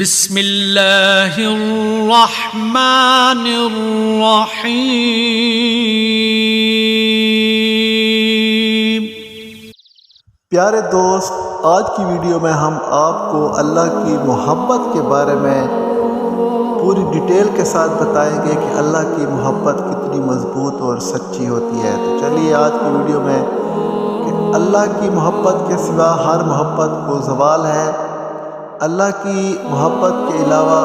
بسم اللہ الرحمن الرحیم۔ پیارے دوست، آج کی ویڈیو میں ہم آپ کو اللہ کی محبت کے بارے میں پوری ڈیٹیل کے ساتھ بتائیں گے کہ اللہ کی محبت کتنی مضبوط اور سچی ہوتی ہے۔ تو چلیے آج کی ویڈیو میں کہ اللہ کی محبت کے سوا ہر محبت کو زوال ہے۔ اللہ کی محبت کے علاوہ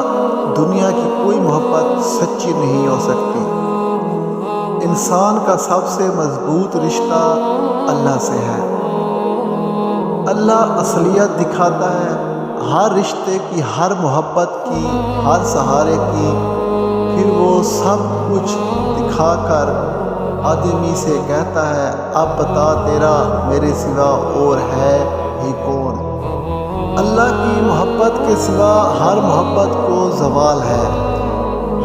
دنیا کی کوئی محبت سچی نہیں ہو سکتی۔ انسان کا سب سے مضبوط رشتہ اللہ سے ہے۔ اللہ اصلیت دکھاتا ہے ہر رشتے کی، ہر محبت کی، ہر سہارے کی، پھر وہ سب کچھ دکھا کر آدمی سے کہتا ہے اب بتا تیرا میرے سوا اور ہے ہی کون۔ اللہ کی محبت کے سوا ہر محبت کو زوال ہے۔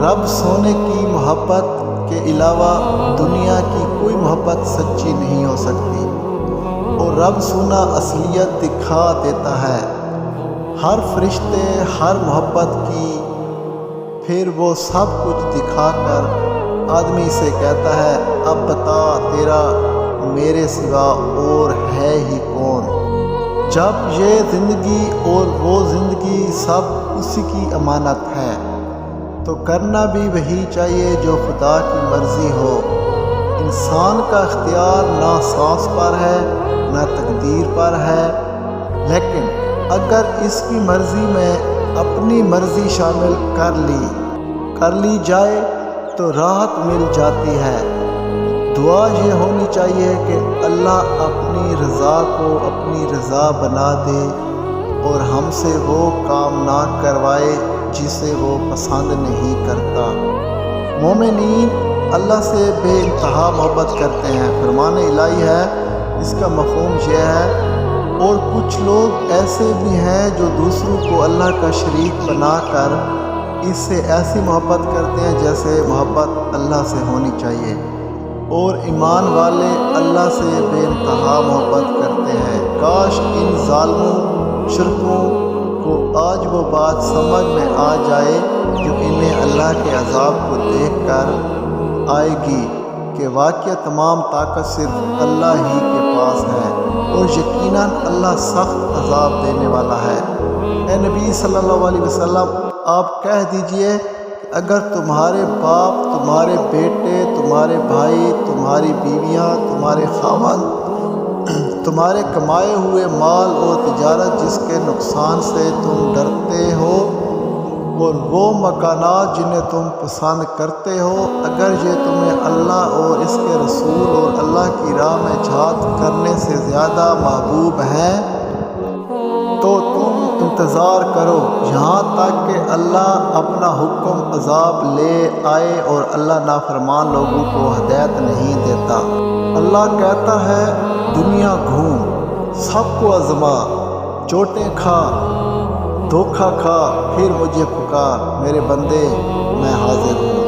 رب سونے کی محبت کے علاوہ دنیا کی کوئی محبت سچی نہیں ہو سکتی، اور رب سونا اصلیت دکھا دیتا ہے ہر فرشتے، ہر محبت کی، پھر وہ سب کچھ دکھا کر آدمی سے کہتا ہے اب بتا تیرا میرے سوا اور ہے ہی کون۔ جب یہ زندگی اور وہ زندگی سب اسی کی امانت ہے تو کرنا بھی وہی چاہیے جو خدا کی مرضی ہو۔ انسان کا اختیار نہ سانس پر ہے نہ تقدیر پر ہے، لیکن اگر اس کی مرضی میں اپنی مرضی شامل کر لی جائے تو راحت مل جاتی ہے۔ دعا یہ ہونی چاہیے کہ اللہ اپنی رضا کو اپنی رضا بنا دے اور ہم سے وہ کام نہ کروائے جسے وہ پسند نہیں کرتا۔ مومنین اللہ سے بے انتہا محبت کرتے ہیں، فرمان الہی ہے، اس کا مفہوم یہ ہے۔ اور کچھ لوگ ایسے بھی ہیں جو دوسروں کو اللہ کا شریک بنا کر اس سے ایسی محبت کرتے ہیں جیسے محبت اللہ سے ہونی چاہیے، اور ایمان والے اللہ سے بے انتہا محبت کرتے ہیں۔ کاش ان ظالموں شرکوں کو آج وہ بات سمجھ میں آ جائے جو انہیں اللہ کے عذاب کو دیکھ کر آئے گی کہ واقعہ تمام طاقت صرف اللہ ہی کے پاس ہے، اور یقیناً اللہ سخت عذاب دینے والا ہے۔ اے نبی صلی اللہ علیہ وسلم، آپ کہہ دیجئے اگر تمہارے باپ، تمہارے بیٹے، تمہارے بھائی، تمہاری بیویاں، تمہارے خاوند، تمہارے کمائے ہوئے مال اور تجارت جس کے نقصان سے تم ڈرتے ہو، اور وہ مکانات جنہیں تم پسند کرتے ہو، اگر یہ تمہیں اللہ اور اس کے رسول اور اللہ کی راہ میں جہاد کرنے سے زیادہ محبوب ہیں تو تم انتظار کرو یہاں تک کہ اللہ اپنا حکم عذاب لے آئے، اور اللہ نافرمان لوگوں کو ہدایت نہیں دیتا۔ اللہ کہتا ہے دنیا گھوم، سب کو آزما، چوٹیں کھا، دھوکہ کھا، پھر مجھے پکار، میرے بندے میں حاضر ہوں۔